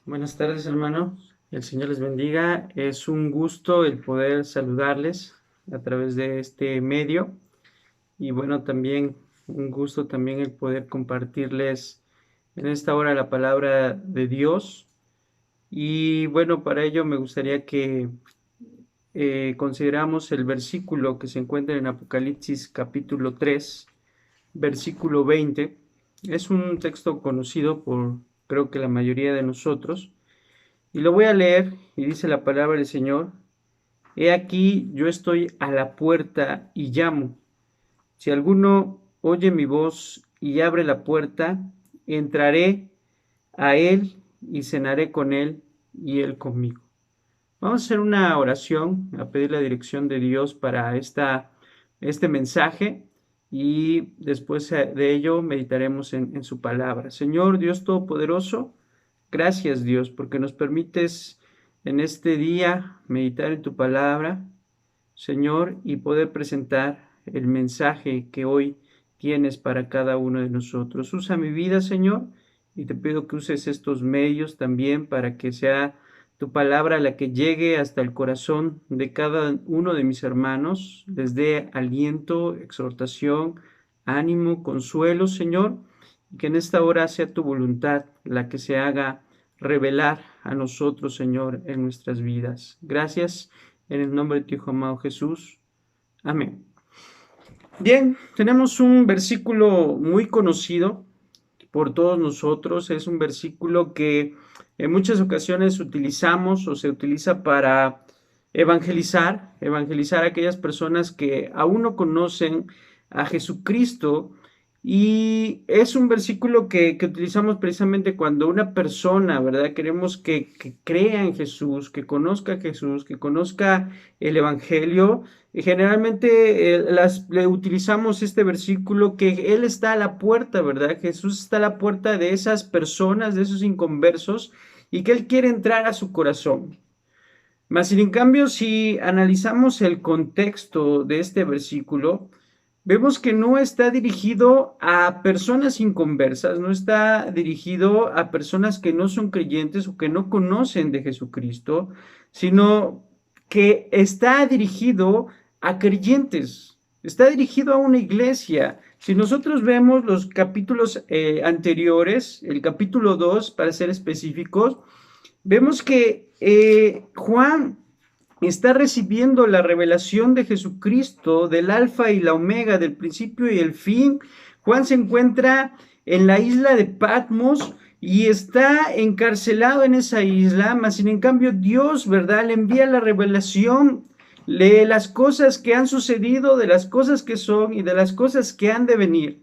Buenas tardes, hermano. El Señor les bendiga. Es un gusto el poder saludarles a través de este medio. Y bueno, también un gusto también el poder compartirles en esta hora la palabra de Dios. Y bueno, para ello me gustaría que consideramos el versículo que se encuentra en Apocalipsis capítulo 3, versículo 20. Es un texto conocido por creo que la mayoría de nosotros. Y lo voy a leer y dice la palabra del Señor: He aquí, yo estoy a la puerta y llamo. Si alguno oye mi voz y abre la puerta, entraré a él y cenaré con él y él conmigo. Vamos a hacer una oración, a pedir la dirección de Dios para este mensaje y después de ello meditaremos en su palabra. Señor Dios Todopoderoso, gracias Dios porque nos permites en este día meditar en tu palabra, Señor, y poder presentar el mensaje que hoy tienes para cada uno de nosotros. Usa mi vida, Señor, y te pido que uses estos medios también para que sea tu palabra la que llegue hasta el corazón de cada uno de mis hermanos, les dé aliento, exhortación, ánimo, consuelo, Señor, y que en esta hora sea tu voluntad la que se haga revelar a nosotros, Señor, en nuestras vidas. Gracias en el nombre de tu Hijo amado Jesús. Amén. Bien, tenemos un versículo muy conocido por todos nosotros. Es un versículo que en muchas ocasiones utilizamos o se utiliza para evangelizar a aquellas personas que aún no conocen a Jesucristo. Y es un versículo que utilizamos precisamente cuando una persona, ¿verdad? Queremos que crea en Jesús, que conozca a Jesús, que conozca el Evangelio. Y generalmente le utilizamos este versículo que Él está a la puerta, ¿verdad? Jesús está a la puerta de esas personas, de esos inconversos, y que Él quiere entrar a su corazón. Mas, sin en cambio, si analizamos el contexto de este versículo, vemos que no está dirigido a personas inconversas, no está dirigido a personas que no son creyentes o que no conocen de Jesucristo, sino que está dirigido a creyentes, está dirigido a una iglesia. Si nosotros vemos los capítulos anteriores, el capítulo 2, para ser específicos, vemos que Juan está recibiendo la revelación de Jesucristo, del alfa y la omega, del principio y el fin. Juan se encuentra en la isla de Patmos y está encarcelado en esa isla, mas sin en cambio Dios, ¿verdad?, le envía la revelación de las cosas que han sucedido, de las cosas que son y de las cosas que han de venir.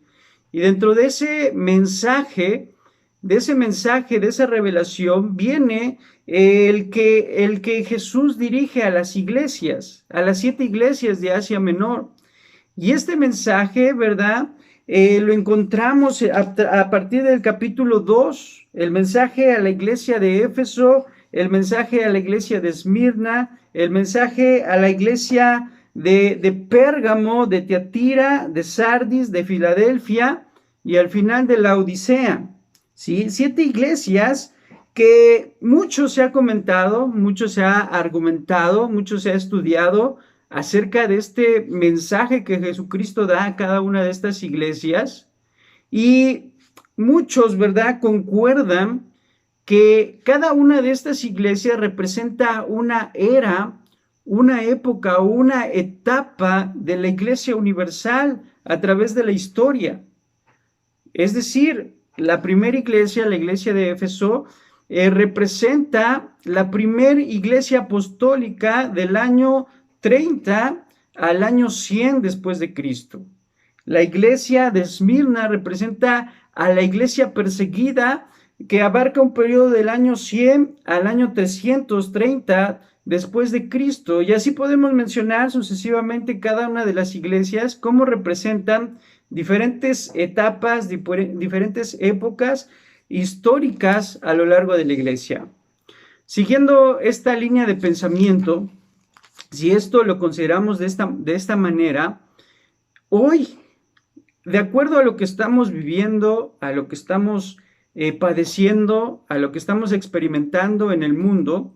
Y dentro de ese mensaje, de esa revelación, viene el que Jesús dirige a las iglesias, a las 7 iglesias de Asia Menor. Y este mensaje, ¿verdad? Lo encontramos a partir del capítulo 2, el mensaje a la iglesia de Éfeso, el mensaje a la iglesia de Esmirna, el mensaje a la iglesia de Pérgamo, de Tiatira, de Sardis, de Filadelfia y al final de la Odisea. ¿Sí? 7 iglesias que mucho se ha comentado, mucho se ha argumentado, mucho se ha estudiado acerca de este mensaje que Jesucristo da a cada una de estas iglesias, y muchos, ¿verdad?, concuerdan que cada una de estas iglesias representa una era, una época, una etapa de la iglesia universal a través de la historia. Es decir, la primera iglesia, la iglesia de Éfeso, representa la primera iglesia apostólica del año 30 al año 100 después de Cristo. La iglesia de Esmirna representa a la iglesia perseguida que abarca un periodo del año 100 al año 330 después de Cristo. Y así podemos mencionar sucesivamente cada una de las iglesias, cómo representan diferentes etapas, diferentes épocas históricas a lo largo de la iglesia. Siguiendo esta línea de pensamiento, si esto lo consideramos de esta manera, hoy, de acuerdo a lo que estamos viviendo, a lo que estamos padeciendo, a lo que estamos experimentando en el mundo,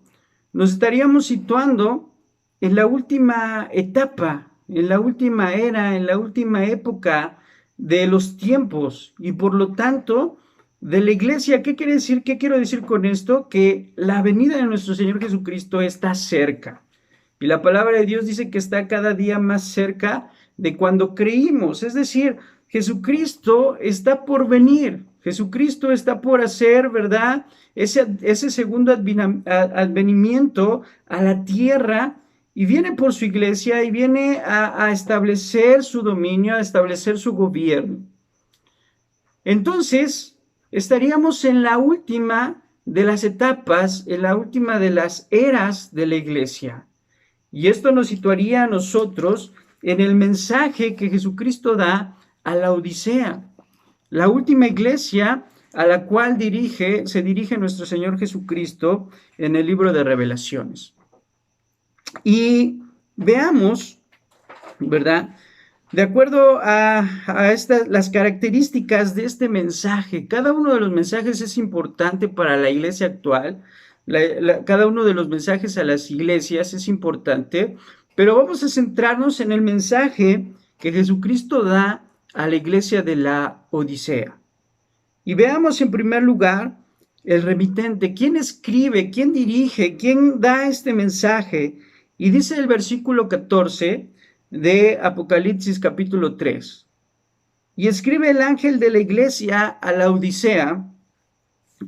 nos estaríamos situando en la última etapa, en la última era, en la última época de los tiempos y por lo tanto de la iglesia. ¿Qué quiere decir? ¿Qué quiero decir con esto? Que la venida de nuestro Señor Jesucristo está cerca. Y la palabra de Dios dice que está cada día más cerca de cuando creímos. Es decir, Jesucristo está por venir. Jesucristo está por hacer, ¿verdad? Ese segundo advenimiento a la tierra y viene por su iglesia y viene a establecer su dominio, a establecer su gobierno. Entonces, estaríamos en la última de las etapas, en la última de las eras de la iglesia. Y esto nos situaría a nosotros en el mensaje que Jesucristo da a la Odisea, la última iglesia a la cual se dirige nuestro Señor Jesucristo en el libro de Revelaciones. Y veamos, ¿verdad? De acuerdo a las características de este mensaje, cada uno de los mensajes es importante para la iglesia actual, cada uno de los mensajes a las iglesias es importante, pero vamos a centrarnos en el mensaje que Jesucristo da a la iglesia de la Odisea. Y veamos en primer lugar el remitente, quién escribe, quién dirige, quién da este mensaje. Y dice el versículo 14 de Apocalipsis capítulo 3. Y escribe el ángel de la iglesia a la Odisea: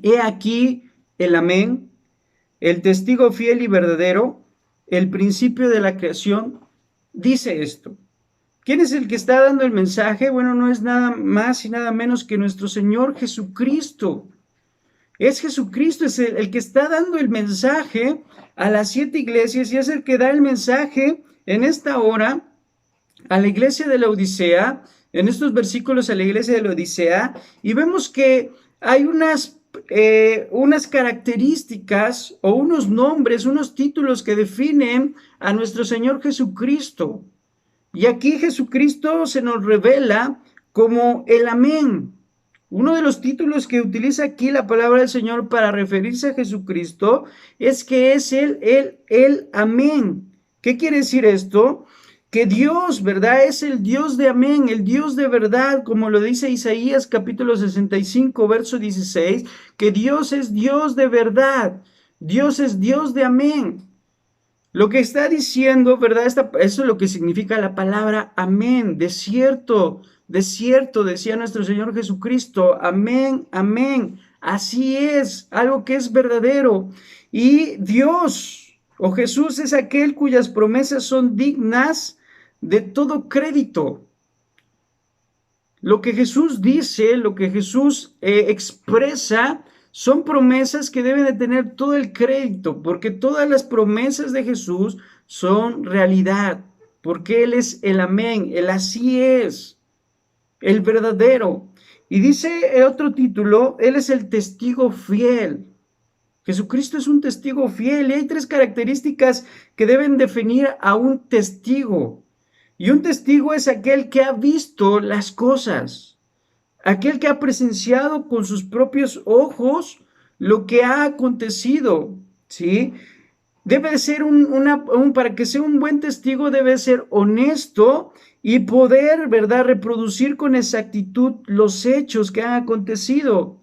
he aquí el Amén, el testigo fiel y verdadero, el principio de la creación, dice esto. ¿Quién es el que está dando el mensaje? Bueno, no es nada más y nada menos que nuestro Señor Jesucristo. Es Jesucristo, es el que está dando el mensaje a las 7 iglesias y es el que da el mensaje en esta hora a la iglesia de la Odisea, en estos versículos a la iglesia de la Odisea, y vemos que hay unas características o unos nombres, unos títulos que definen a nuestro Señor Jesucristo. Y aquí Jesucristo se nos revela como el Amén. Uno de los títulos que utiliza aquí la palabra del Señor para referirse a Jesucristo es que es el Amén. ¿Qué quiere decir esto? Que Dios, ¿verdad? Es el Dios de amén, el Dios de verdad, como lo dice Isaías capítulo 65, verso 16, que Dios es Dios de verdad, Dios es Dios de amén. Lo que está diciendo, ¿verdad? Eso es lo que significa la palabra amén, de cierto, decía nuestro Señor Jesucristo, amén, amén, así es, algo que es verdadero. Y Dios o Jesús es aquel cuyas promesas son dignas de todo crédito. Lo que Jesús dice, lo que Jesús expresa, son promesas que deben de tener todo el crédito, porque todas las promesas de Jesús son realidad, porque Él es el amén, el así es, el verdadero. Y dice el otro título, Él es el testigo fiel. Jesucristo es un testigo fiel y hay 3 características que deben definir a un testigo. Y un testigo es aquel que ha visto las cosas, aquel que ha presenciado con sus propios ojos lo que ha acontecido, ¿sí? Debe ser para que sea un buen testigo debe ser honesto y poder, ¿verdad?, reproducir con exactitud los hechos que han acontecido.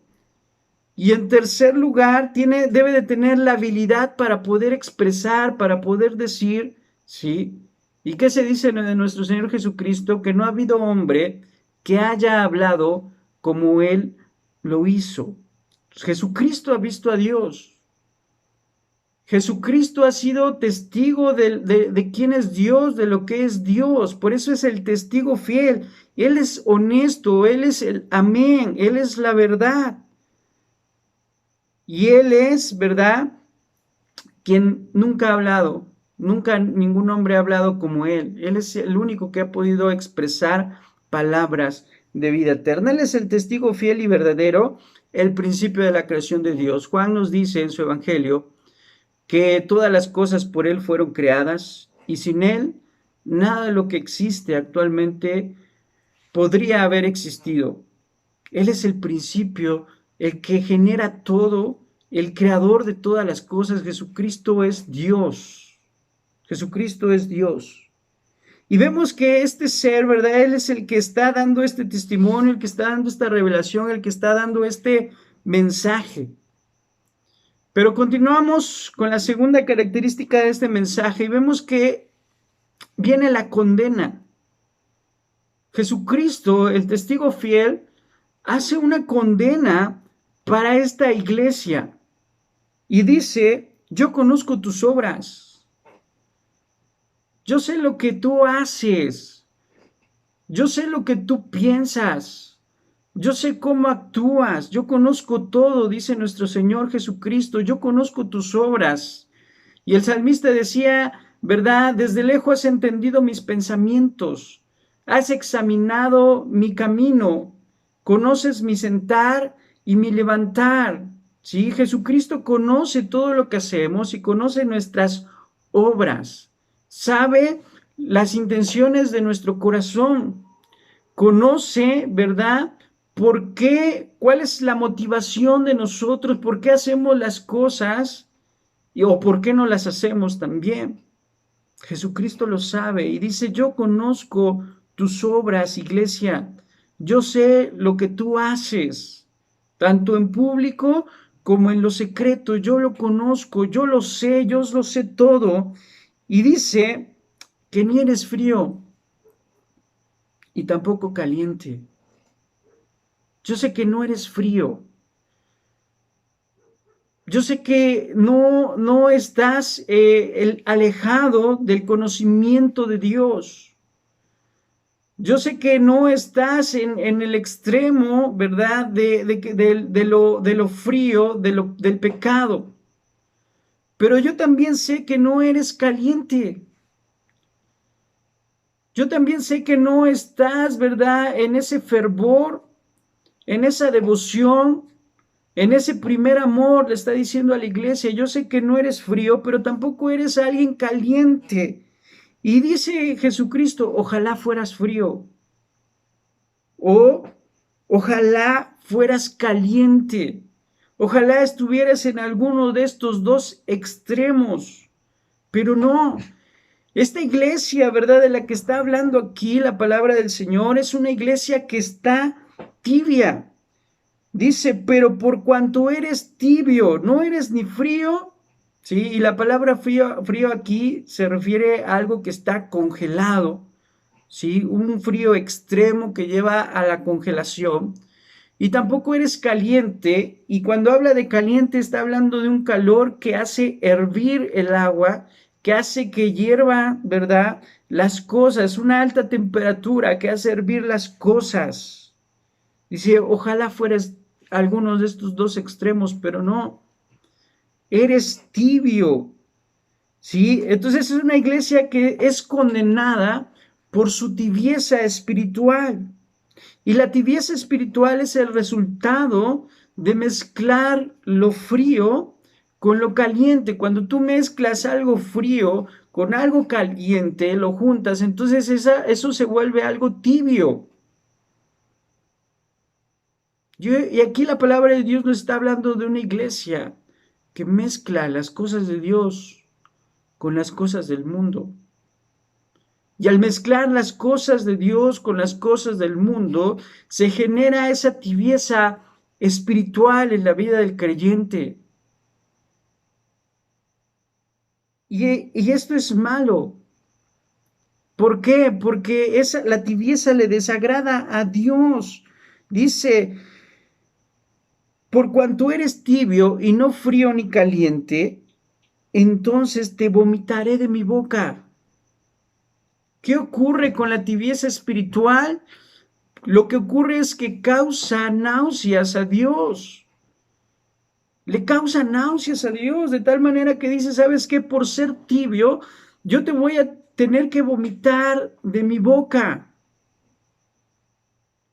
Y en tercer lugar, debe de tener la habilidad para poder expresar, para poder decir, ¿sí? ¿Y qué se dice de nuestro Señor Jesucristo? Que no ha habido hombre que haya hablado como Él lo hizo. Jesucristo ha visto a Dios. Jesucristo ha sido testigo de quién es Dios, de lo que es Dios. Por eso es el testigo fiel. Él es honesto, Él es el amén, Él es la verdad. Y Él es, ¿verdad?, quien nunca ha hablado. Nunca ningún hombre ha hablado como Él. Él es el único que ha podido expresar palabras de vida eterna. Él es el testigo fiel y verdadero, el principio de la creación de Dios. Juan nos dice en su evangelio que todas las cosas por Él fueron creadas y sin Él nada de lo que existe actualmente podría haber existido. Él es el principio el que genera todo, el creador de todas las cosas. Jesucristo es Dios. Jesucristo es Dios. Y vemos que este ser, ¿verdad? Él es el que está dando este testimonio, el que está dando esta revelación, el que está dando este mensaje. Pero continuamos con la segunda característica de este mensaje y vemos que viene la condena. Jesucristo, el testigo fiel, hace una condena para esta iglesia y dice: yo conozco tus obras, yo sé lo que tú haces, yo sé lo que tú piensas, yo sé cómo actúas, yo conozco todo, dice nuestro Señor Jesucristo, yo conozco tus obras. Y el salmista decía, ¿verdad? Desde lejos has entendido mis pensamientos, has examinado mi camino, conoces mi sentar y mi levantar. Sí, Jesucristo conoce todo lo que hacemos y conoce nuestras obras, sabe las intenciones de nuestro corazón, conoce, ¿verdad? ¿Por qué? ¿Cuál es la motivación de nosotros? ¿Por qué hacemos las cosas? ¿O por qué no las hacemos también? Jesucristo lo sabe y dice: yo conozco tus obras, iglesia, yo sé lo que tú haces, tanto en público como en lo secreto, yo lo conozco, yo lo sé, yo lo sé todo. Y dice que ni eres frío y tampoco caliente. Yo sé que no eres frío. Yo sé que no estás alejado del conocimiento de Dios. Yo sé que no estás en el extremo, ¿verdad? De lo frío, del pecado. Pero yo también sé que no eres caliente. Yo también sé que no estás, ¿verdad? En ese fervor, en esa devoción, en ese primer amor. Le está diciendo a la iglesia: yo sé que no eres frío, pero tampoco eres alguien caliente. Y dice Jesucristo: ojalá fueras frío, o ojalá fueras caliente, ojalá estuvieras en alguno de estos dos extremos, pero no. Esta iglesia, ¿verdad?, de la que está hablando aquí la palabra del Señor, es una iglesia que está tibia. Dice: pero por cuanto eres tibio, no eres ni frío, ¿sí? Y la palabra frío, frío aquí se refiere a algo que está congelado, ¿sí? Un frío extremo que lleva a la congelación. Y tampoco eres caliente, y cuando habla de caliente está hablando de un calor que hace hervir el agua, que hace que hierva, ¿verdad?, las cosas, una alta temperatura que hace hervir las cosas. Dice: ojalá fueras algunos de estos dos extremos, pero no, eres tibio, ¿sí? Entonces es una iglesia que es condenada por su tibieza espiritual. Y la tibieza espiritual es el resultado de mezclar lo frío con lo caliente. Cuando tú mezclas algo frío con algo caliente, lo juntas, entonces eso se vuelve algo tibio. Y aquí la palabra de Dios nos está hablando de una iglesia que mezcla las cosas de Dios con las cosas del mundo. Y al mezclar las cosas de Dios con las cosas del mundo, se genera esa tibieza espiritual en la vida del creyente. Y esto es malo. ¿Por qué? Porque la tibieza le desagrada a Dios. Dice: por cuanto eres tibio y no frío ni caliente, entonces te vomitaré de mi boca. ¿Qué ocurre con la tibieza espiritual? Lo que ocurre es que causa náuseas a Dios. Le causa náuseas a Dios, de tal manera que dice: ¿sabes qué? Por ser tibio, yo te voy a tener que vomitar de mi boca.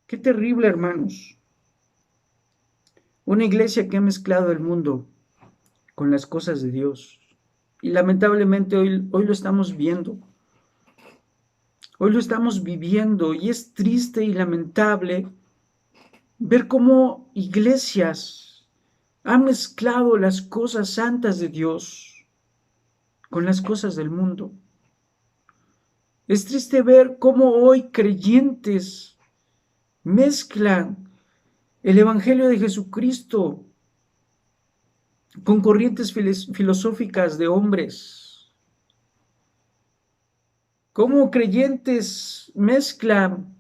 Qué terrible, hermanos. Una iglesia que ha mezclado el mundo con las cosas de Dios. Y lamentablemente hoy lo estamos viendo. Hoy lo estamos viviendo y es triste y lamentable ver cómo iglesias han mezclado las cosas santas de Dios con las cosas del mundo. Es triste ver cómo hoy creyentes mezclan el Evangelio de Jesucristo con corrientes filosóficas de hombres. Cómo creyentes mezclan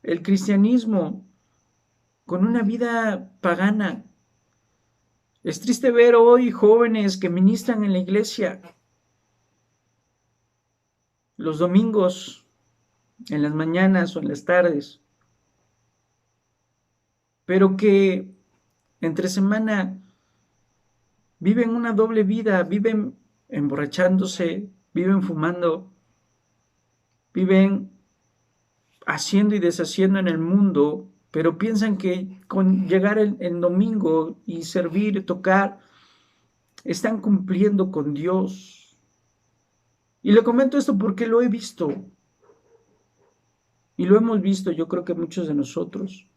el cristianismo con una vida pagana. Es triste ver hoy jóvenes que ministran en la iglesia los domingos, en las mañanas o en las tardes, pero que entre semana viven una doble vida, viven emborrachándose, viven fumando, viven haciendo y deshaciendo en el mundo, pero piensan que con llegar el domingo y servir, tocar, están cumpliendo con Dios. Y le comento esto porque lo he visto, y lo hemos visto, yo creo que muchos de nosotros,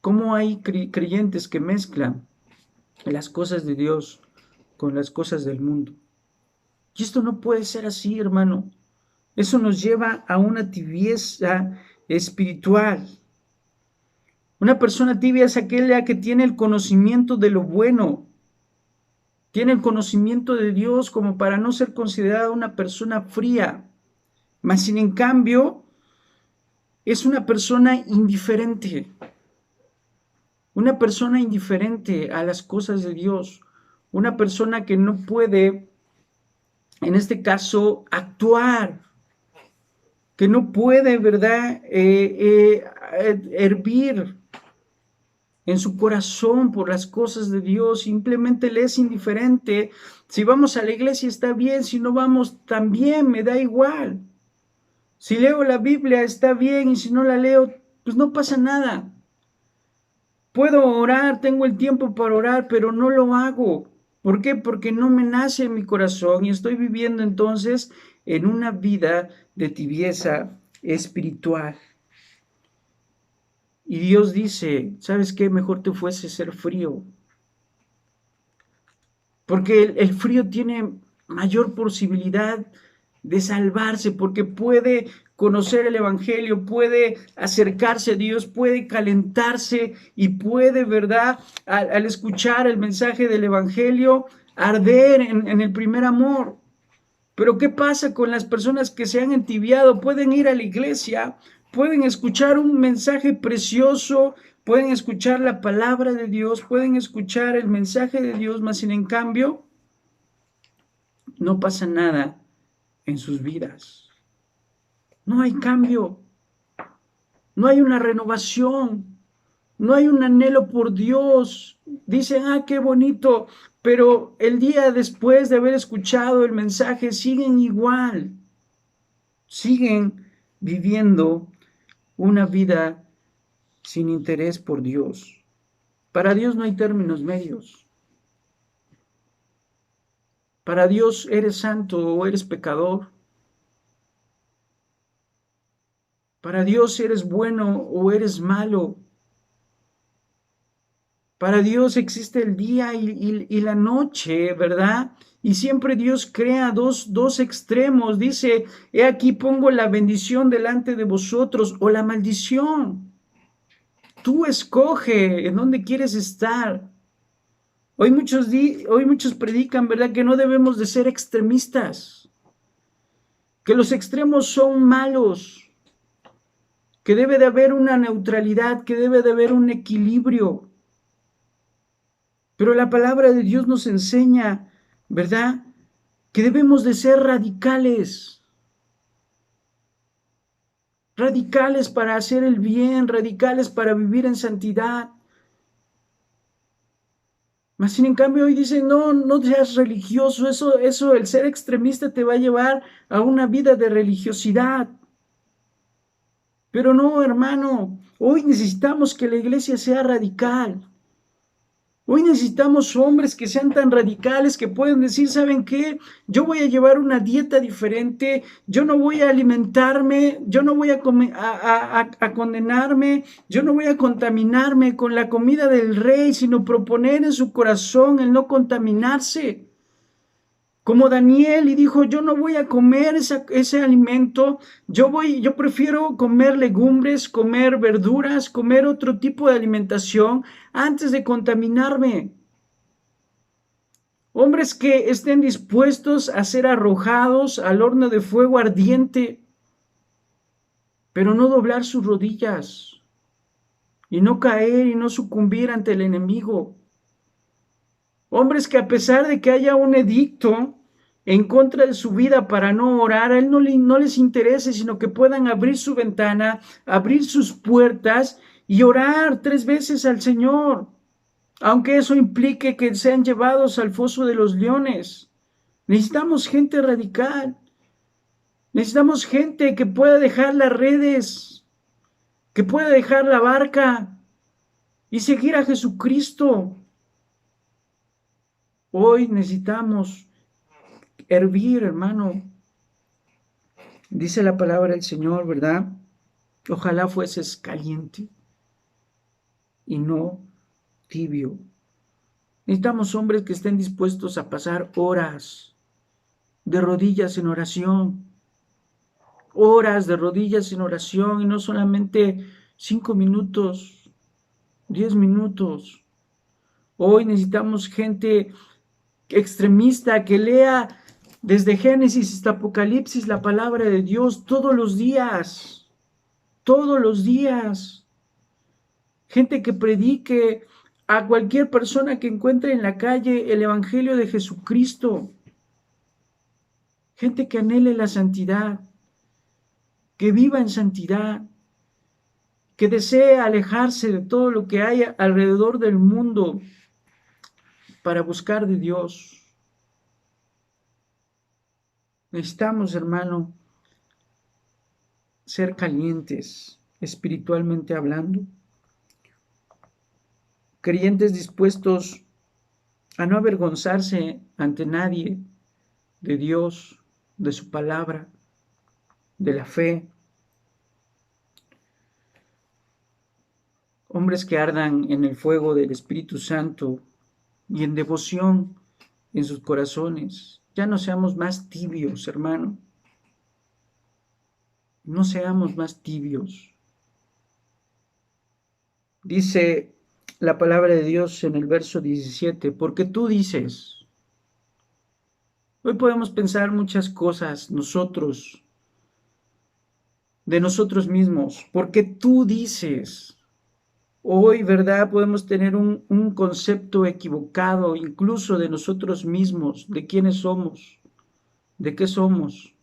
cómo hay creyentes que mezclan las cosas de Dios con las cosas del mundo. Y esto no puede ser así, hermano. Eso nos lleva a una tibieza espiritual. Una persona tibia es aquella que tiene el conocimiento de lo bueno, tiene el conocimiento de Dios como para no ser considerada una persona fría, mas sin en cambio es una persona indiferente a las cosas de Dios, una persona que no puede, en este caso, actuar, que no puede, ¿verdad?, hervir en su corazón por las cosas de Dios, simplemente le es indiferente. Si vamos a la iglesia está bien, si no vamos también, me da igual. Si leo la Biblia está bien y si no la leo, pues no pasa nada. Puedo orar, tengo el tiempo para orar, pero no lo hago. ¿Por qué? Porque no me nace en mi corazón y estoy viviendo entonces en una vida de tibieza espiritual. Y Dios dice, ¿sabes qué? Mejor te fuese ser frío. Porque el frío tiene mayor posibilidad de salvarse, porque puede conocer el Evangelio, puede acercarse a Dios, puede calentarse y puede, ¿verdad?, al escuchar el mensaje del Evangelio, arder en el primer amor. Pero ¿qué pasa con las personas que se han entibiado? Pueden ir a la iglesia, pueden escuchar un mensaje precioso, pueden escuchar la palabra de Dios, pueden escuchar el mensaje de Dios, mas sin en cambio no pasa nada en sus vidas. No hay cambio, no hay una renovación, no hay un anhelo por Dios. Dicen, qué bonito, pero el día después de haber escuchado el mensaje siguen igual, siguen viviendo una vida sin interés por Dios. Para Dios no hay términos medios. Para Dios eres santo o eres pecador. Para Dios eres bueno o eres malo. Para Dios existe el día y la noche, ¿verdad? Y siempre Dios crea dos extremos. Dice, he aquí pongo la bendición delante de vosotros o la maldición. Tú escoge en dónde quieres estar. Hoy muchos predican, ¿verdad?, que no debemos de ser extremistas, que los extremos son malos, que debe de haber una neutralidad, que debe de haber un equilibrio. Pero la palabra de Dios nos enseña, ¿verdad?, que debemos de ser radicales. Radicales para hacer el bien, radicales para vivir en santidad. Mas sin en cambio hoy dicen, no seas religioso, eso, el ser extremista te va a llevar a una vida de religiosidad. Pero no, hermano, hoy necesitamos que la iglesia sea radical. Hoy necesitamos hombres que sean tan radicales que pueden decir, ¿saben qué? Yo voy a llevar una dieta diferente, yo no voy a alimentarme, yo no voy a condenarme, yo no voy a contaminarme con la comida del rey, sino proponer en su corazón el no contaminarse. Como Daniel y dijo, yo no voy a comer ese alimento, yo prefiero comer legumbres, comer verduras, comer otro tipo de alimentación antes de contaminarme. Hombres que estén dispuestos a ser arrojados al horno de fuego ardiente, pero no doblar sus rodillas y no caer y no sucumbir ante el enemigo. Hombres que a pesar de que haya un edicto en contra de su vida para no orar, a él no les interese, sino que puedan abrir su ventana, abrir sus puertas y orar 3 veces al Señor, aunque eso implique que sean llevados al foso de los leones. Necesitamos gente radical, necesitamos gente que pueda dejar las redes, que pueda dejar la barca y seguir a Jesucristo. Hoy necesitamos hervir, hermano. Dice la palabra del Señor, ¿verdad? Ojalá fueses caliente y no tibio. Necesitamos hombres que estén dispuestos a pasar horas de rodillas en oración. Horas de rodillas en oración y no solamente 5 minutos, 10 minutos. Hoy necesitamos gente extremista que lea desde Génesis hasta Apocalipsis la palabra de Dios todos los días, todos los días. Gente que predique a cualquier persona que encuentre en la calle el Evangelio de Jesucristo. Gente que anhele la santidad, que viva en santidad, que desee alejarse de todo lo que hay alrededor del mundo para buscar de Dios. Necesitamos, hermano, ser calientes, espiritualmente hablando. Creyentes dispuestos a no avergonzarse ante nadie de Dios, de su palabra, de la fe. Hombres que ardan en el fuego del Espíritu Santo y en devoción en sus corazones. Ya no seamos más tibios, hermano. No seamos más tibios. Dice la palabra de Dios en el verso 17, porque tú dices, hoy podemos pensar muchas cosas nosotros, de nosotros mismos, porque tú dices, hoy, ¿verdad? Podemos tener un concepto equivocado incluso de nosotros mismos, de quiénes somos, de qué somos.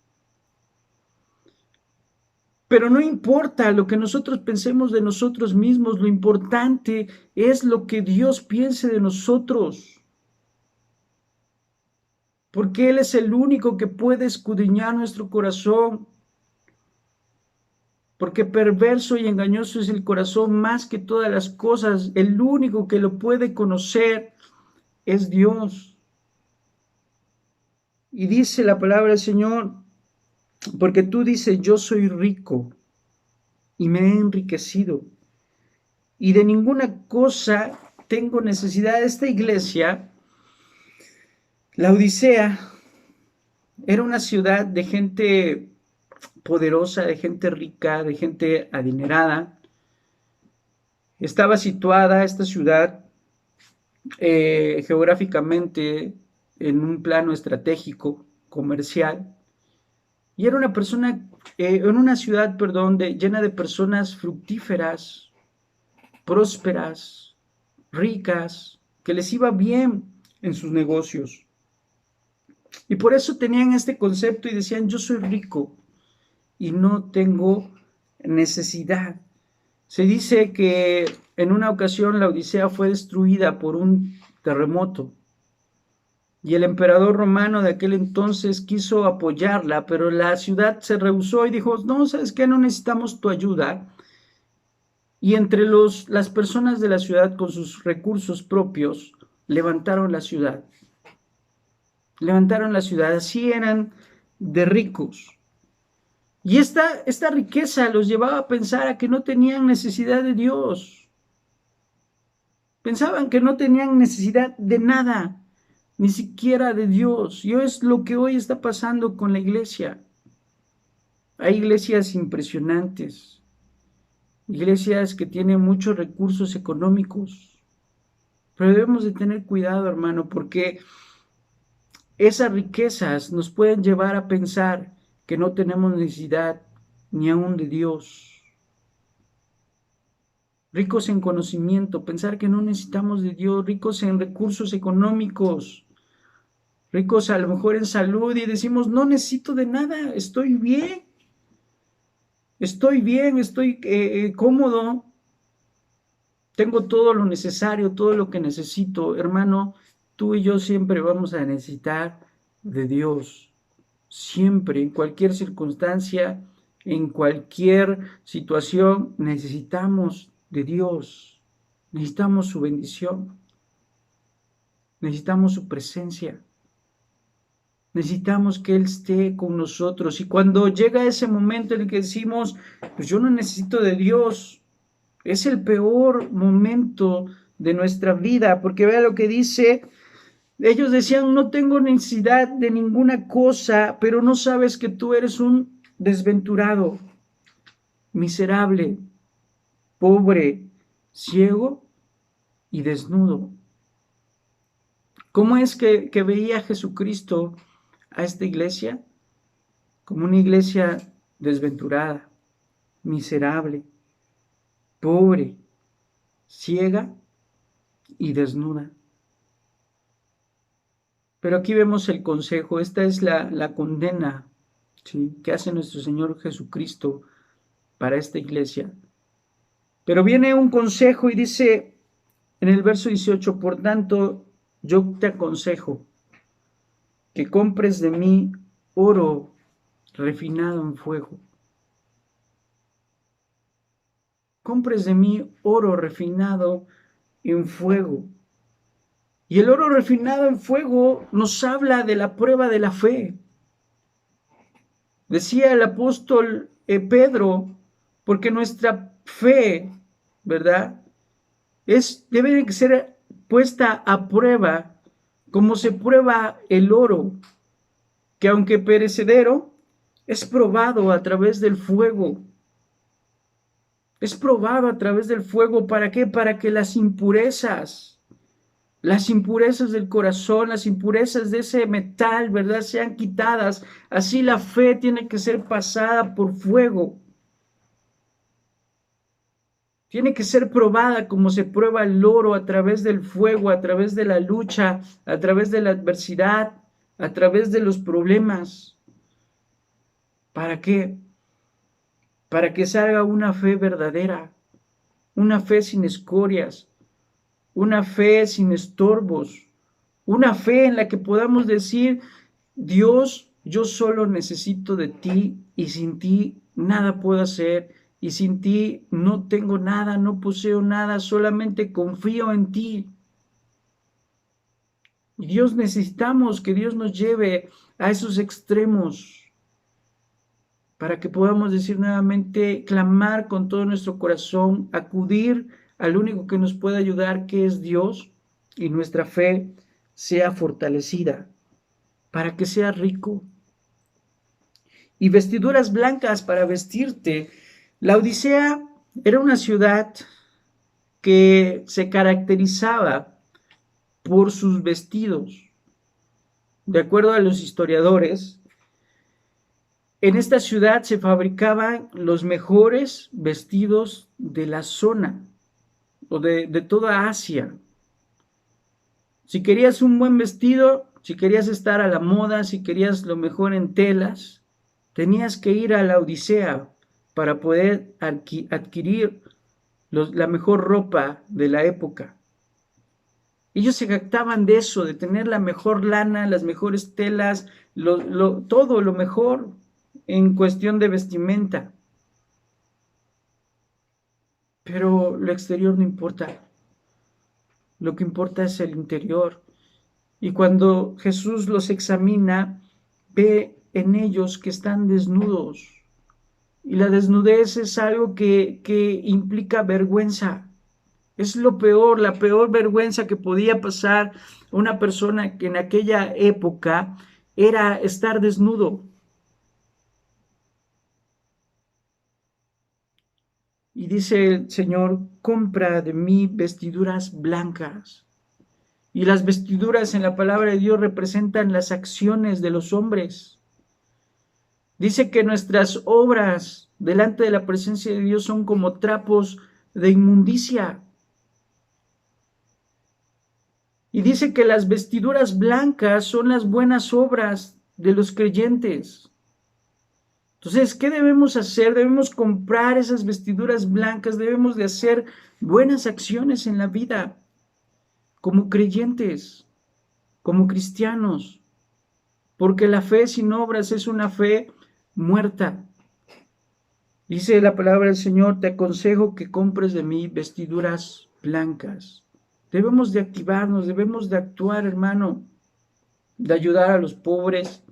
Pero no importa lo que nosotros pensemos de nosotros mismos, lo importante es lo que Dios piense de nosotros. Porque Él es el único que puede escudriñar nuestro corazón. Porque perverso y engañoso es el corazón más que todas las cosas. El único que lo puede conocer es Dios. Y dice la palabra del Señor, porque tú dices, yo soy rico y me he enriquecido y de ninguna cosa tengo necesidad. Esta iglesia, la Odisea, era una ciudad de gente poderosa, de gente rica, de gente adinerada. Estaba situada esta ciudad geográficamente en un plano estratégico, comercial, y era en una ciudad, llena de personas fructíferas, prósperas, ricas, que les iba bien en sus negocios. Y por eso tenían este concepto y decían, yo soy rico y no tengo necesidad. Se dice que en una ocasión la Odisea fue destruida por un terremoto y el emperador romano de aquel entonces quiso apoyarla, pero la ciudad se rehusó y dijo, no, ¿sabes qué? No necesitamos tu ayuda. Y entre las personas de la ciudad con sus recursos propios, levantaron la ciudad. Levantaron la ciudad, así eran de ricos. Y esta riqueza los llevaba a pensar a que no tenían necesidad de Dios. Pensaban que no tenían necesidad de nada, ni siquiera de Dios. Y es lo que hoy está pasando con la iglesia. Hay iglesias impresionantes, iglesias que tienen muchos recursos económicos, pero debemos de tener cuidado, hermano, porque esas riquezas nos pueden llevar a pensar que no tenemos necesidad ni aún de Dios. Ricos en conocimiento, pensar que no necesitamos de Dios, ricos en recursos económicos, ricos a lo mejor en salud y decimos, no necesito de nada, estoy bien, estoy cómodo, tengo todo lo necesario, todo lo que necesito. Hermano, tú y yo siempre vamos a necesitar de Dios, siempre, en cualquier circunstancia, en cualquier situación, necesitamos de Dios, necesitamos su bendición, necesitamos su presencia. Necesitamos que Él esté con nosotros. Y cuando llega ese momento en el que decimos, pues yo no necesito de Dios, es el peor momento de nuestra vida, porque vea lo que dice, ellos decían, no tengo necesidad de ninguna cosa, pero no sabes que tú eres un desventurado, miserable, pobre, ciego y desnudo. ¿Cómo es que veía Jesucristo a esta iglesia? Como una iglesia desventurada, miserable, pobre, ciega y desnuda. Pero aquí vemos el consejo, esta es la condena, ¿sí?, que hace nuestro Señor Jesucristo para esta iglesia. Pero viene un consejo y dice en el verso 18, por tanto, yo te aconsejo que compres de mí oro refinado en fuego. Compres de mí oro refinado en fuego. Y el oro refinado en fuego nos habla de la prueba de la fe. Decía el apóstol Pedro, porque nuestra fe, ¿verdad?, debe ser puesta a prueba como se prueba el oro, que aunque perecedero, es probado a través del fuego. Es probado a través del fuego, ¿para qué? Para que las impurezas del corazón, las impurezas de ese metal, ¿verdad?, sean quitadas. Así la fe tiene que ser pasada por fuego. Tiene que ser probada como se prueba el oro, a través del fuego, a través de la lucha, a través de la adversidad, a través de los problemas. ¿Para qué? Para que salga una fe verdadera, una fe sin escorias, una fe sin estorbos, una fe en la que podamos decir, Dios, yo solo necesito de ti y sin ti nada puedo hacer, y sin ti no tengo nada, no poseo nada, solamente confío en ti. Y Dios, necesitamos que Dios nos lleve a esos extremos para que podamos decir nuevamente, clamar con todo nuestro corazón, acudir al único que nos puede ayudar, que es Dios, y nuestra fe sea fortalecida, para que sea rico. Y vestiduras blancas para vestirte. La Odisea era una ciudad que se caracterizaba por sus vestidos. De acuerdo a los historiadores, en esta ciudad se fabricaban los mejores vestidos de la zona o de toda Asia. Si querías un buen vestido, si querías estar a la moda, si querías lo mejor en telas, tenías que ir a la Odisea para poder adquirir la mejor ropa de la época. Ellos se jactaban de eso, de tener la mejor lana, las mejores telas, todo lo mejor en cuestión de vestimenta. pero lo exterior no importa. Lo que importa es el interior. Y cuando Jesús los examina, ve en ellos que están desnudos. Y la desnudez es algo que implica vergüenza. Es lo peor, la peor vergüenza que podía pasar a una persona que en aquella época era estar desnudo. Y dice el Señor, compra de mí vestiduras blancas. Y las vestiduras en la palabra de Dios representan las acciones de los hombres. Dice que nuestras obras delante de la presencia de Dios son como trapos de inmundicia. Y dice que las vestiduras blancas son las buenas obras de los creyentes. Entonces, ¿qué debemos hacer? Debemos comprar esas vestiduras blancas, debemos de hacer buenas acciones en la vida, como creyentes, como cristianos, porque la fe sin obras es una fe muerta. Dice la palabra del Señor, te aconsejo que compres de mí vestiduras blancas. Debemos de activarnos, debemos de actuar, hermano, de ayudar a los pobres,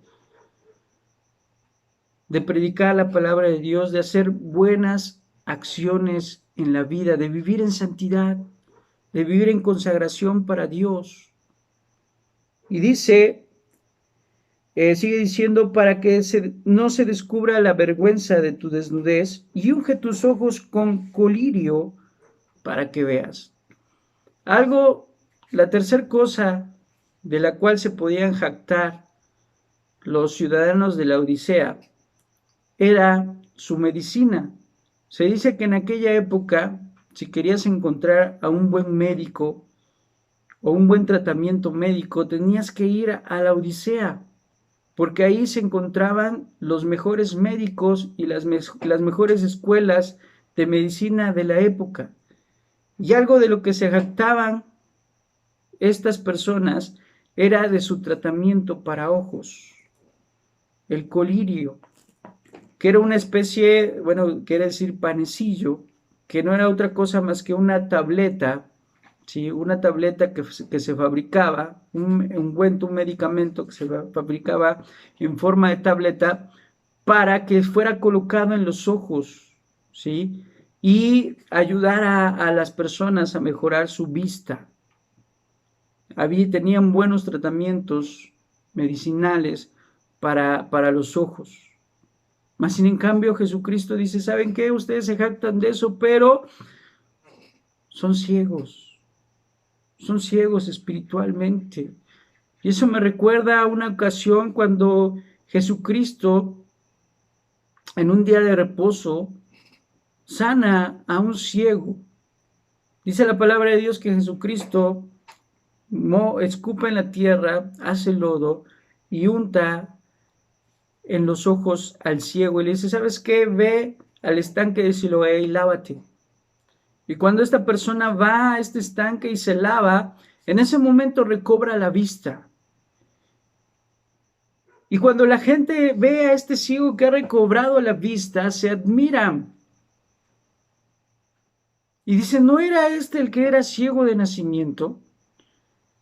de predicar la palabra de Dios, de hacer buenas acciones en la vida, de vivir en santidad, de vivir en consagración para Dios. Y dice, sigue diciendo, para que no se descubra la vergüenza de tu desnudez, y unge tus ojos con colirio para que veas. La tercera cosa de la cual se podían jactar los ciudadanos de la Odisea era su medicina. Se dice que en aquella época, si querías encontrar a un buen médico o un buen tratamiento médico, tenías que ir a la Odisea, porque ahí se encontraban los mejores médicos y las mejores escuelas de medicina de la época. Y algo de lo que se jactaban estas personas era de su tratamiento para ojos, el colirio, que era una especie, bueno, quiere decir panecillo, que no era otra cosa más que una tableta, ¿sí? Una tableta que se fabricaba, un ungüento, un medicamento que se fabricaba en forma de tableta para que fuera colocado en los ojos, ¿sí? Y ayudara a las personas a mejorar su vista. Tenían buenos tratamientos medicinales para los ojos. Mas sin en cambio Jesucristo dice, ¿saben qué? Ustedes se jactan de eso, pero son ciegos espiritualmente. Y eso me recuerda a una ocasión cuando Jesucristo, en un día de reposo, sana a un ciego. Dice la palabra de Dios que Jesucristo escupa en la tierra, hace lodo y unta en los ojos al ciego y le dice, ¿sabes qué? Ve al estanque de Siloé y lávate. Y cuando esta persona va a este estanque y se lava, en ese momento recobra la vista. Y cuando la gente ve a este ciego que ha recobrado la vista, se admiran. Y dicen, ¿no era este el que era ciego de nacimiento?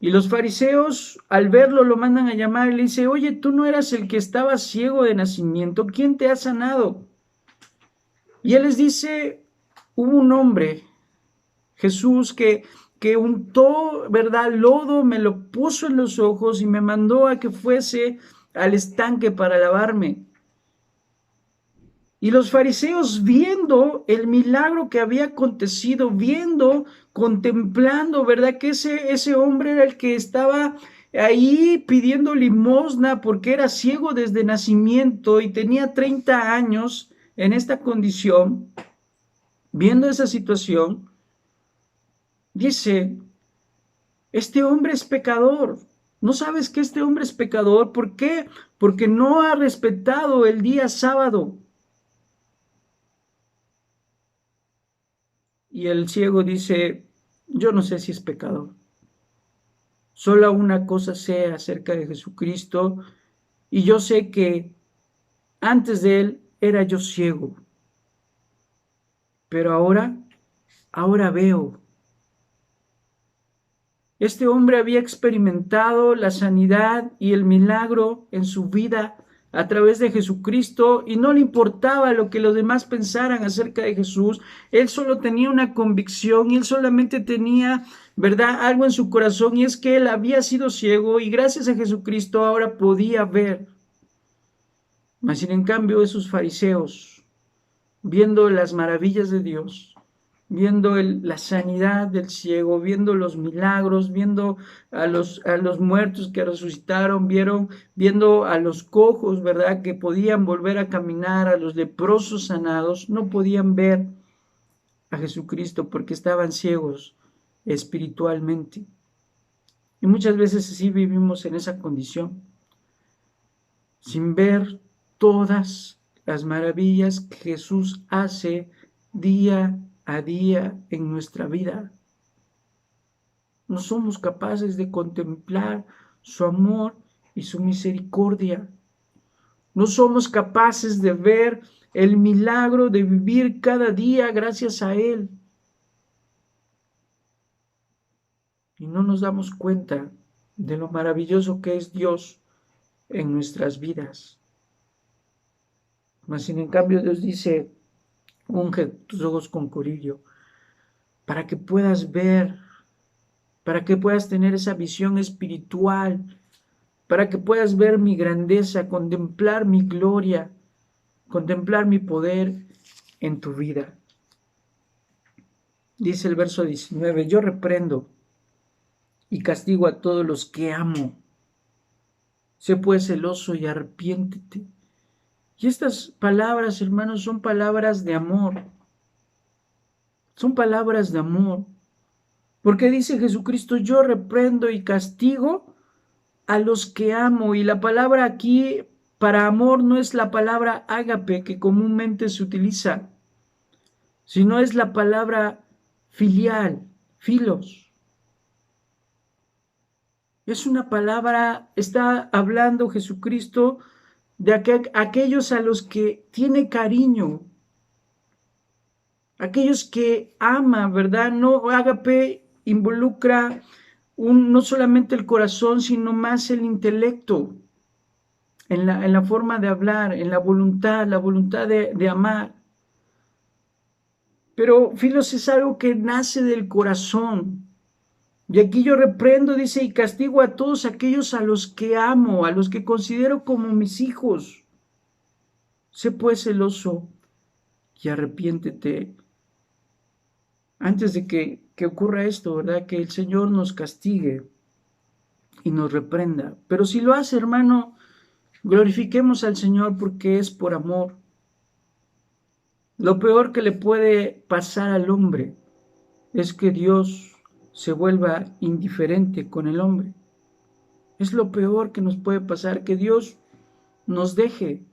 Y los fariseos, al verlo, lo mandan a llamar y le dice, oye, ¿tú no eras el que estaba ciego de nacimiento? ¿Quién te ha sanado? Y él les dice, hubo un hombre, Jesús, que untó, ¿verdad?, lodo, me lo puso en los ojos y me mandó a que fuese al estanque para lavarme. Y los fariseos, viendo el milagro que había acontecido, contemplando, ¿verdad?, que ese hombre era el que estaba ahí pidiendo limosna porque era ciego desde nacimiento y tenía 30 años en esta condición, viendo esa situación, dice, este hombre es pecador. ¿No sabes que este hombre es pecador? ¿Por qué? Porque no ha respetado el día sábado. Y el ciego dice, yo no sé si es pecador. Solo una cosa sé acerca de Jesucristo y yo sé que antes de él era yo ciego, pero ahora ahora veo. Este hombre había experimentado la sanidad y el milagro en su vida a través de Jesucristo y no le importaba lo que los demás pensaran acerca de Jesús. Él solo tenía una convicción y él solamente tenía, ¿verdad?, algo en su corazón, y es que él había sido ciego y gracias a Jesucristo ahora podía ver. Mas sin en cambio esos fariseos, viendo las maravillas de Dios, viendo la sanidad del ciego, viendo los milagros, viendo a los muertos que resucitaron, viendo a los cojos, ¿verdad?, que podían volver a caminar, a los leprosos sanados, no podían ver a Jesucristo porque estaban ciegos espiritualmente. Y muchas veces así vivimos en esa condición, sin ver todas las maravillas que Jesús hace día a día en nuestra vida. No somos capaces de contemplar su amor y su misericordia. No somos capaces de ver el milagro de vivir cada día gracias a Él. Y no nos damos cuenta de lo maravilloso que es Dios en nuestras vidas. Mas sin en cambio Dios dice, unge tus ojos con colirio, para que puedas ver, para que puedas tener esa visión espiritual, para que puedas ver mi grandeza, contemplar mi gloria, contemplar mi poder en tu vida. Dice el verso 19, yo reprendo y castigo a todos los que amo. Sé pues celoso y arrepiéntete. Y estas palabras, hermanos, son palabras de amor. Son palabras de amor. Porque dice Jesucristo, yo reprendo y castigo a los que amo. Y la palabra aquí para amor no es la palabra ágape que comúnmente se utiliza, sino es la palabra filial, filos. Es una palabra, está hablando Jesucristo de aquellos a los que tiene cariño, aquellos que ama, ¿verdad? No, ágape involucra no solamente el corazón, sino más el intelecto, en la forma de hablar, en la voluntad de amar. Pero filos es algo que nace del corazón. Y aquí yo reprendo, dice, y castigo a todos aquellos a los que amo, a los que considero como mis hijos. Sé pues celoso y arrepiéntete. Antes de que ocurra esto, ¿verdad? Que el Señor nos castigue y nos reprenda. Pero si lo hace, hermano, glorifiquemos al Señor porque es por amor. Lo peor que le puede pasar al hombre es que Dios se vuelva indiferente con el hombre. Es lo peor que nos puede pasar, que Dios nos deje.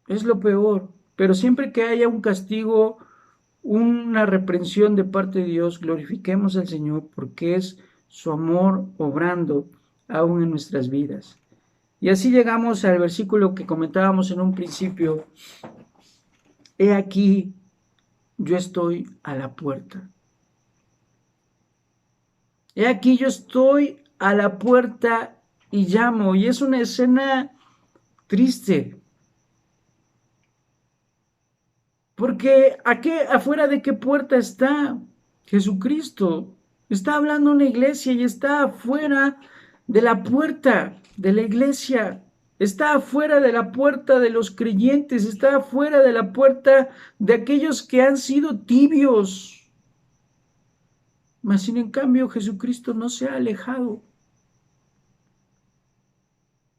Es lo peor. Pero siempre que haya un castigo, una reprensión de parte de Dios, glorifiquemos al Señor porque es su amor obrando aún en nuestras vidas. Y así llegamos al versículo que comentábamos en un principio. He aquí, yo estoy a la puerta. He aquí, yo estoy a la puerta y llamo. Y es una escena triste. Porque afuera de qué puerta está Jesucristo. Está hablando una iglesia y está afuera de la puerta de la iglesia. Está afuera de la puerta de los creyentes. Está afuera de la puerta de aquellos que han sido tibios. Mas sin en cambio Jesucristo no se ha alejado.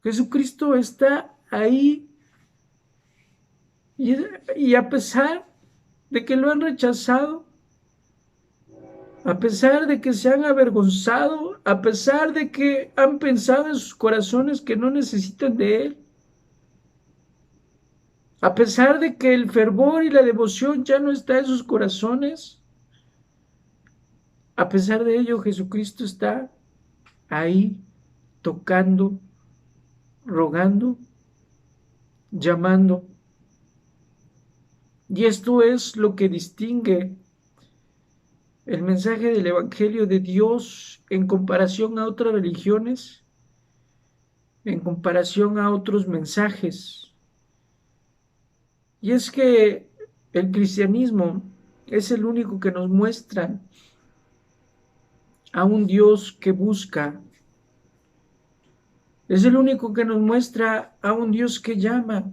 Jesucristo está ahí y a pesar de que lo han rechazado, a pesar de que se han avergonzado, a pesar de que han pensado en sus corazones que no necesitan de Él, a pesar de que el fervor y la devoción ya no está en sus corazones, a pesar de ello Jesucristo está ahí tocando, rogando, llamando. Y esto es lo que distingue el mensaje del Evangelio de Dios en comparación a otras religiones, en comparación a otros mensajes. Y es que el cristianismo es el único que nos muestra a un Dios que busca, es el único que nos muestra a un Dios que llama,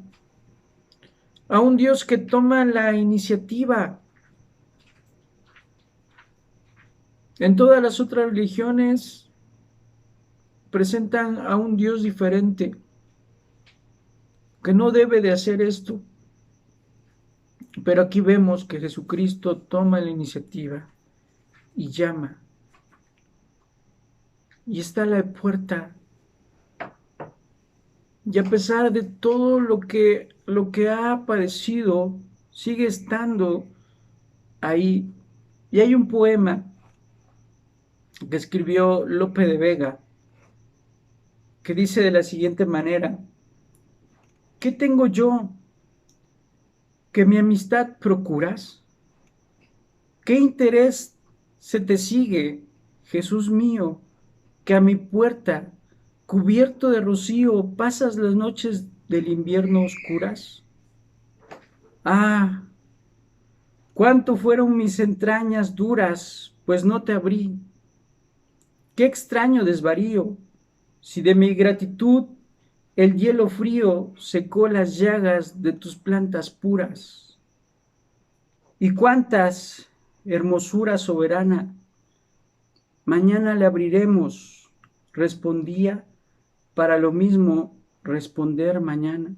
a un Dios que toma la iniciativa. En todas las otras religiones presentan a un Dios diferente, que no debe de hacer esto. Pero aquí vemos que Jesucristo toma la iniciativa y llama. Y está a la puerta. Y a pesar de todo lo que ha padecido, sigue estando ahí. Y hay un poema que escribió Lope de Vega que dice de la siguiente manera: ¿qué tengo yo que mi amistad procuras? ¿Qué interés se te sigue, Jesús mío, que a mi puerta, cubierto de rocío, pasas las noches del invierno oscuras? Ah, cuánto fueron mis entrañas duras, pues no te abrí. Qué extraño desvarío, si de mi gratitud el hielo frío secó las llagas de tus plantas puras. Y cuántas, hermosura soberana, mañana le abriremos, respondía, para lo mismo responder mañana.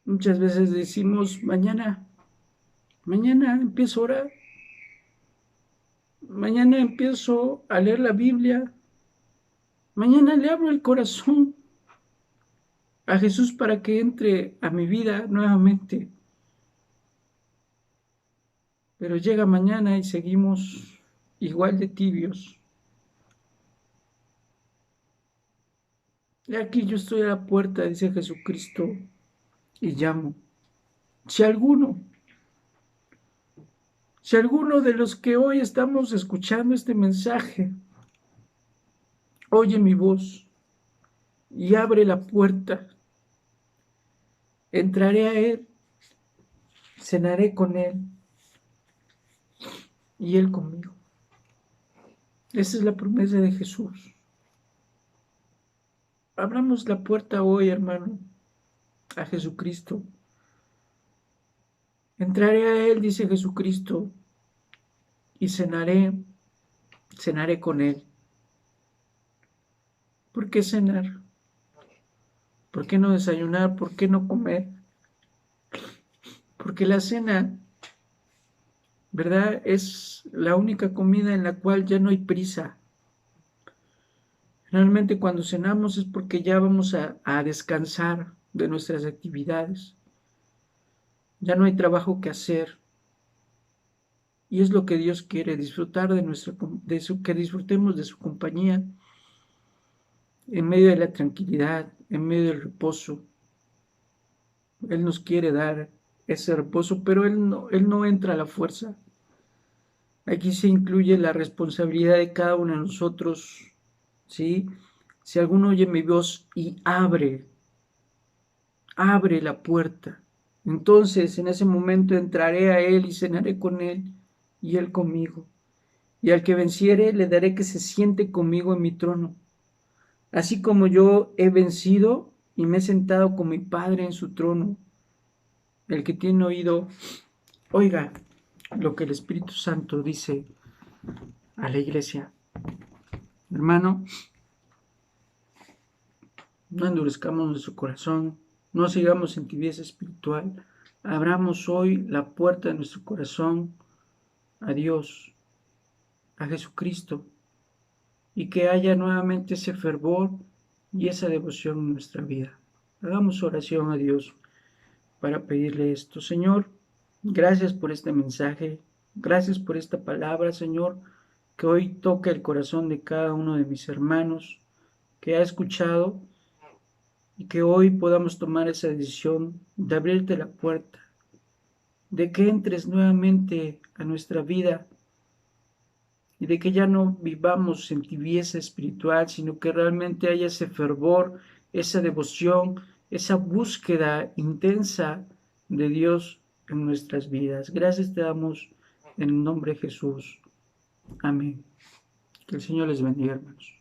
Muchas veces decimos, mañana empiezo a orar, mañana empiezo a leer la Biblia, mañana le abro el corazón a Jesús para que entre a mi vida nuevamente. Pero llega mañana y seguimos igual de tibios. Y aquí yo estoy a la puerta, dice Jesucristo, y llamo. Si alguno, si alguno de los que hoy estamos escuchando este mensaje oye mi voz y abre la puerta, entraré a él, cenaré con él y él conmigo. Esa es la promesa de Jesús. Abramos la puerta hoy, hermano, a Jesucristo. Entraré a él, dice Jesucristo, y cenaré con él. ¿Por qué cenar? ¿Por qué no desayunar? ¿Por qué no comer? Porque la cena, ¿verdad? Es la única comida en la cual ya no hay prisa. Realmente cuando cenamos es porque ya vamos a descansar de nuestras actividades. Ya no hay trabajo que hacer. Y es lo que Dios quiere, disfrutar que disfrutemos de su compañía en medio de la tranquilidad, en medio del reposo. Él nos quiere dar ese reposo, pero Él no entra a la fuerza. Aquí se incluye la responsabilidad de cada uno de nosotros, ¿sí? Si alguno oye mi voz y abre la puerta, entonces en ese momento entraré a Él y cenaré con Él y Él conmigo. Y al que venciere le daré que se siente conmigo en mi trono, así como yo he vencido y me he sentado con mi Padre en su trono. El que tiene oído, oiga lo que el Espíritu Santo dice a la iglesia. Hermano, no endurezcamos nuestro corazón, no sigamos en tibieza espiritual. Abramos hoy la puerta de nuestro corazón a Dios, a Jesucristo, y que haya nuevamente ese fervor y esa devoción en nuestra vida. Hagamos oración a Dios para pedirle esto. Señor, gracias por este mensaje, gracias por esta palabra, Señor, que hoy toca el corazón de cada uno de mis hermanos que ha escuchado y que hoy podamos tomar esa decisión de abrirte la puerta, de que entres nuevamente a nuestra vida y de que ya no vivamos en tibieza espiritual, sino que realmente haya ese fervor, esa devoción, esa búsqueda intensa de Dios en nuestras vidas. Gracias te damos en el nombre de Jesús. Amén. Que el Señor les bendiga, hermanos.